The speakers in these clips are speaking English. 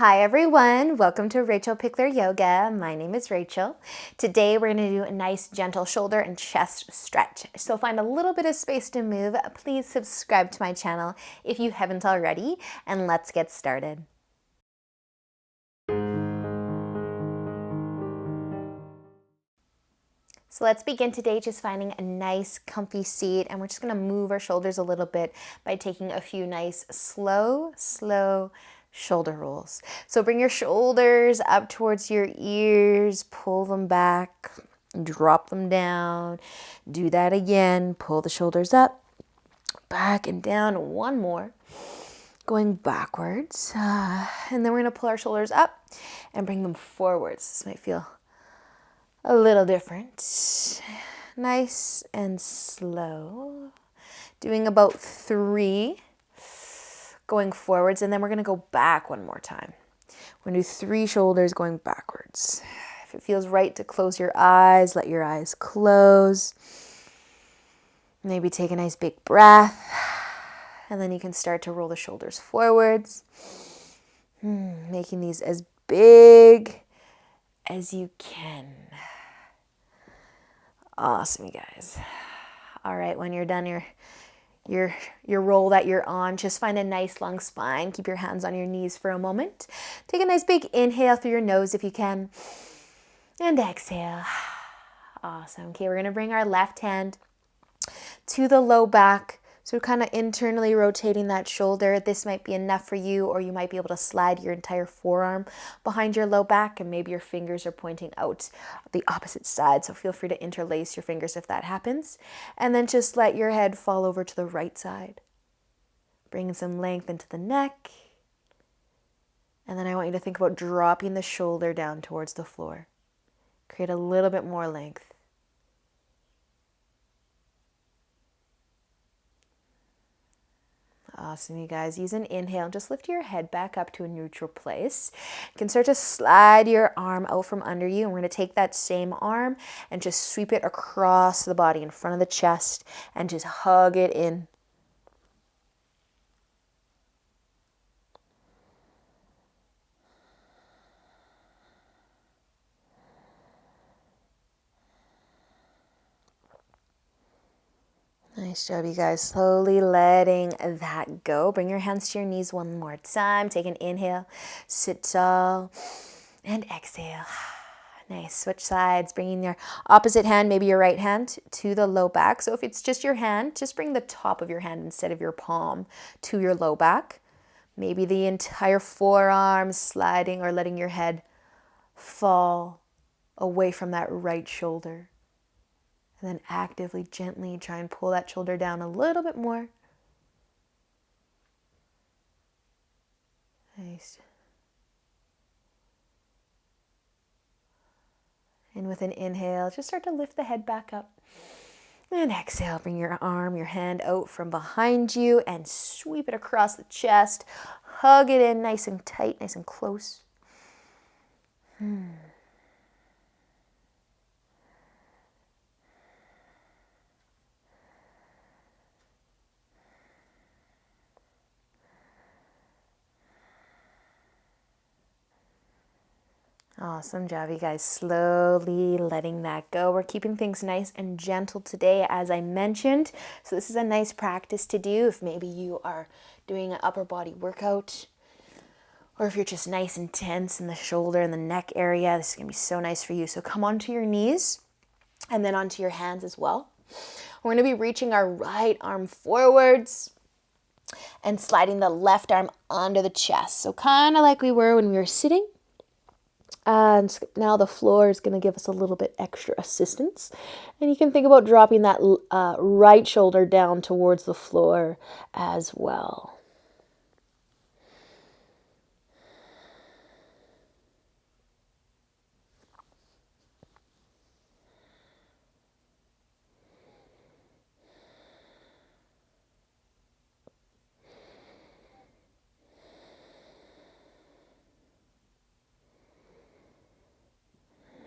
Hi everyone, welcome to Rachel Pichler Yoga. My name is Rachel. Today we're going to do a nice gentle shoulder and chest stretch. So find a little bit of space to move. Please subscribe to my channel if you haven't already, and let's get started. So let's begin today just finding a nice comfy seat, and we're just going to move our shoulders a little bit by taking a few nice slow shoulder rolls. So bring your shoulders up towards your ears, pull them back, drop them down. Do that again. Pull the shoulders up, back and down. One more. Going backwards. And then we're going to pull our shoulders up and bring them forwards. This might feel a little different. Nice and slow. Doing about 3. Going forwards, and then we're going to go back one more time. We're going to do 3 shoulders going backwards. If it feels right to close your eyes, let your eyes close. Maybe take a nice big breath, and then you can start to roll the shoulders forwards, making these as big as you can. Awesome, you guys. All right, when you're done your roll that you're on, just find a nice long spine. Keep your hands on your knees for a moment. Take a nice big inhale through your nose if you can, and exhale. Awesome. Okay, we're going to bring our left hand to the low back. So kind of internally rotating that shoulder. This might be enough for you, or you might be able to slide your entire forearm behind your low back, and maybe your fingers are pointing out the opposite side. So feel free to interlace your fingers if that happens. And then just let your head fall over to the right side. Bring some length into the neck. And then I want you to think about dropping the shoulder down towards the floor. Create a little bit more length. Awesome, you guys. Use an inhale. Just lift your head back up to a neutral place. You can start to slide your arm out from under you. And we're going to take that same arm and just sweep it across the body in front of the chest and just hug it in. Nice job, you guys. Slowly letting that go. Bring your hands to your knees one more time. Take an inhale. Sit tall. And exhale. Nice. Switch sides. Bringing your opposite hand, maybe your right hand, to the low back. So if it's just your hand, just bring the top of your hand instead of your palm to your low back. Maybe the entire forearm sliding or letting your head fall away from that right shoulder. And then actively, gently try and pull that shoulder down a little bit more. Nice. And with an inhale, just start to lift the head back up. And exhale, bring your arm, your hand out from behind you and sweep it across the chest. Hug it in nice and tight, nice and close. Awesome job, you guys. Slowly letting that go. We're keeping things nice and gentle today, as I mentioned. So this is a nice practice to do if maybe you are doing an upper body workout, or if you're just nice and tense in the shoulder and the neck area. This is going to be so nice for you. So come onto your knees and then onto your hands as well. We're going to be reaching our right arm forwards and sliding the left arm under the chest. So kind of like we were when we were sitting. And now the floor is going to give us a little bit extra assistance. And you can think about dropping that right shoulder down towards the floor as well.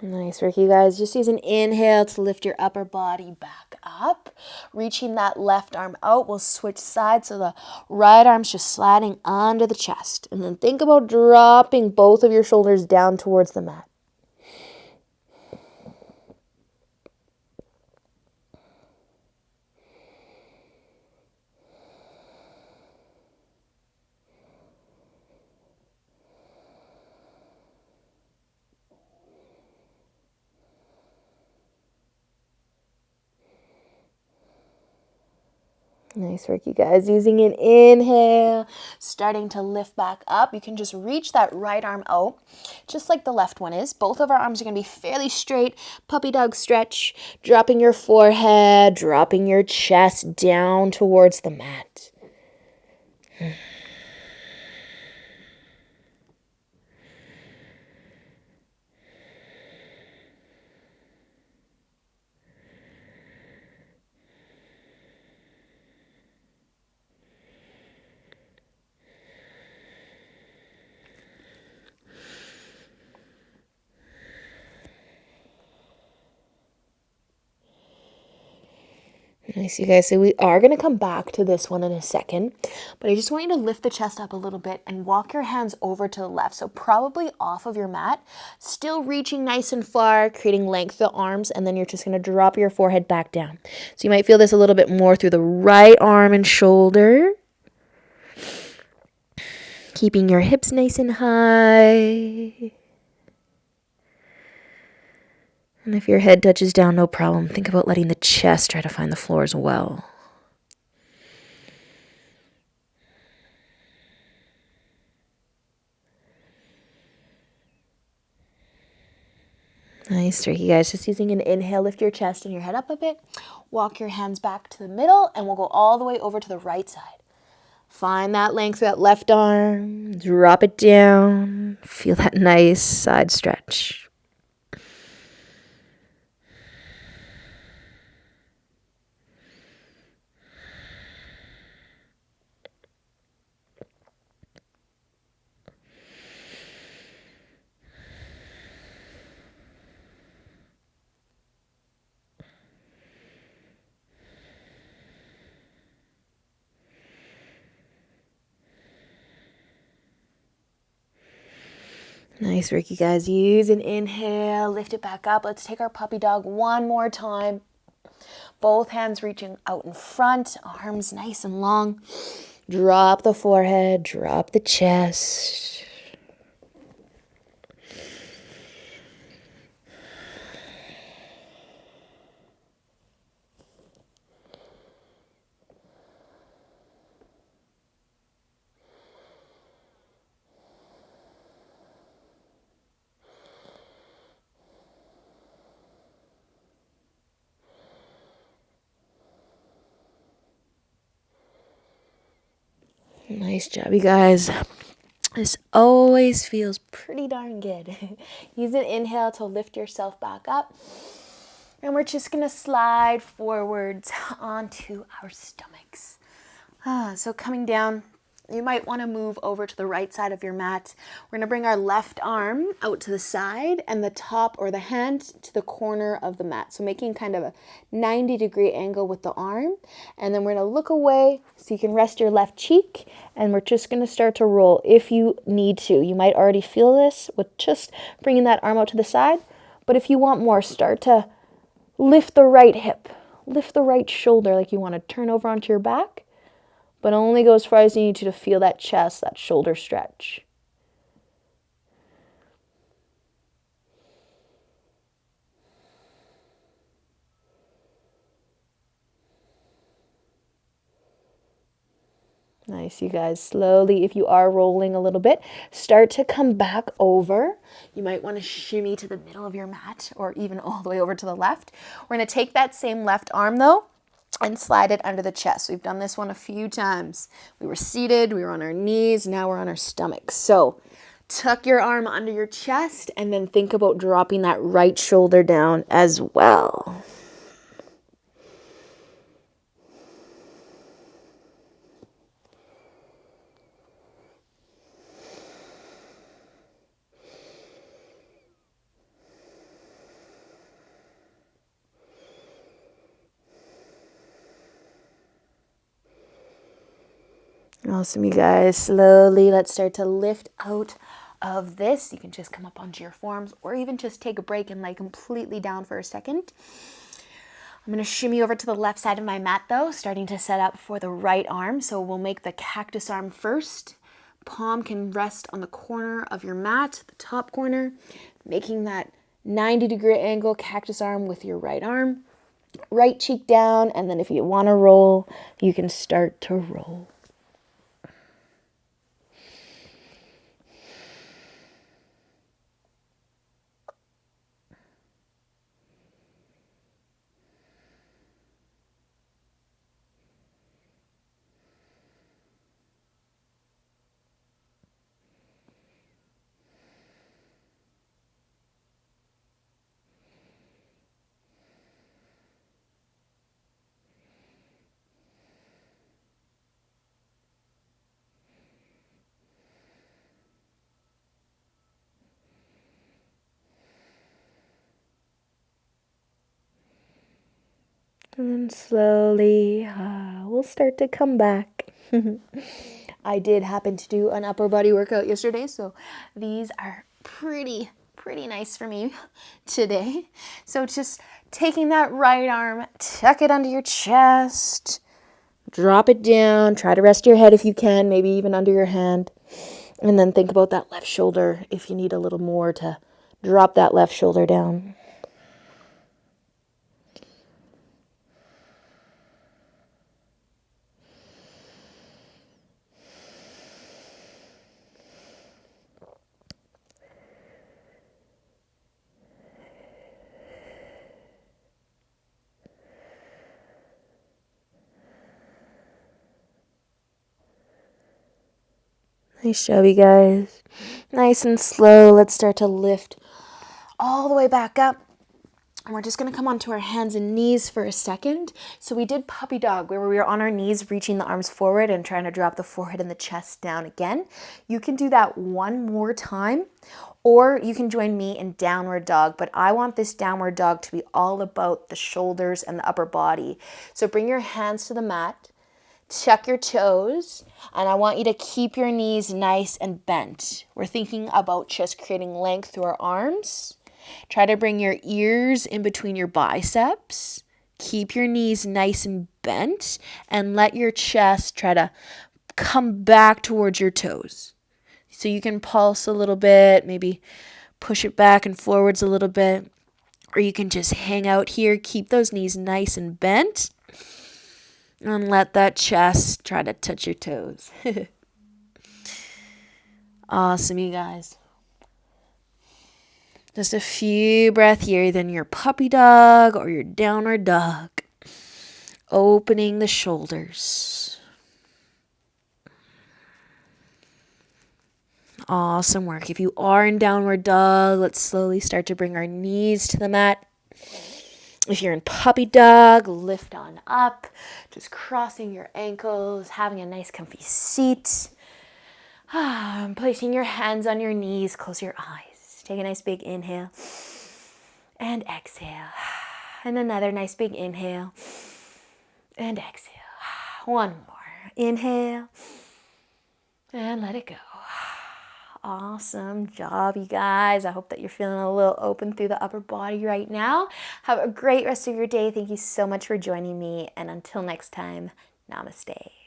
Nice work, you guys. Just use an inhale to lift your upper body back up. Reaching that left arm out. We'll switch sides so the right arm's just sliding under the chest. And then think about dropping both of your shoulders down towards the mat. Nice work, you guys. Using an inhale, starting to lift back up. You can just reach that right arm out, just like the left one is. Both of our arms are going to be fairly straight. Puppy dog stretch, dropping your forehead, dropping your chest down towards the mat. Nice, you guys. So we are going to come back to this one in a second, but I just want you to lift the chest up a little bit and walk your hands over to the left. So probably off of your mat, still reaching nice and far, creating length of the arms, and then you're just going to drop your forehead back down. So you might feel this a little bit more through the right arm and shoulder. Keeping your hips nice and high. And if your head touches down, no problem. Think about letting the chest try to find the floor as well. Nice, tricky guys. Just using an inhale, lift your chest and your head up a bit. Walk your hands back to the middle, and we'll go all the way over to the right side. Find that length of that left arm. Drop it down. Feel that nice side stretch. Nice work, you guys. Use an inhale, lift it back up. Let's take our puppy dog one more time. Both hands reaching out in front, arms nice and long. Drop the forehead, drop the chest. Nice job, you guys. This always feels pretty darn good. Use an inhale to lift yourself back up. And we're just going to slide forwards onto our stomachs. So coming down, you might want to move over to the right side of your mat. We're going to bring our left arm out to the side and the top or the hand to the corner of the mat. So making kind of a 90-degree angle with the arm. And then we're going to look away so you can rest your left cheek. And we're just going to start to roll if you need to. You might already feel this with just bringing that arm out to the side. But if you want more, start to lift the right hip. Lift the right shoulder like you want to turn over onto your back. But only go as far as you need to feel that chest, that shoulder stretch. Nice, you guys. Slowly, if you are rolling a little bit, start to come back over. You might want to shimmy to the middle of your mat or even all the way over to the left. We're going to take that same left arm, though, and slide it under the chest. We've done this one a few times. We were seated, we were on our knees, now we're on our stomachs. So tuck your arm under your chest and then think about dropping that right shoulder down as well. Awesome, you guys. Slowly, let's start to lift out of this. You can just come up onto your forearms or even just take a break and lay completely down for a second. I'm going to shimmy over to the left side of my mat though, starting to set up for the right arm. So we'll make the cactus arm first. Palm can rest on the corner of your mat, the top corner, making that 90-degree angle cactus arm with your right arm. Right cheek down, and then if you want to roll, you can start to roll. And then slowly, we'll start to come back. I did happen to do an upper body workout yesterday, so these are pretty nice for me today. So just taking that right arm, tuck it under your chest, drop it down, try to rest your head if you can, maybe even under your hand. And then think about that left shoulder if you need a little more to drop that left shoulder down. Nice job, you guys. Nice and slow. Let's start to lift all the way back up. And we're just going to come onto our hands and knees for a second. So we did puppy dog, where we were on our knees, reaching the arms forward and trying to drop the forehead and the chest down again. You can do that one more time, or you can join me in downward dog. But I want this downward dog to be all about the shoulders and the upper body. So bring your hands to the mat. Tuck your toes, and I want you to keep your knees nice and bent. We're thinking about just creating length through our arms. Try to bring your ears in between your biceps. Keep your knees nice and bent, and let your chest try to come back towards your toes. So you can pulse a little bit, maybe push it back and forwards a little bit, or you can just hang out here. Keep those knees nice and bent. And let that chest try to touch your toes. Awesome, you guys. Just a few breaths here, then your puppy dog or your downward dog. Opening the shoulders. Awesome work. If you are in downward dog, let's slowly start to bring our knees to the mat. If you're in puppy dog, lift on up, just crossing your ankles, having a nice comfy seat. Placing your hands on your knees, close your eyes. Take a nice big inhale and exhale. And another nice big inhale and exhale. One more. Inhale and let it go. Awesome job, you guys. I hope that you're feeling a little open through the upper body right now. Have a great rest of your day. Thank you so much for joining me. And until next time, namaste.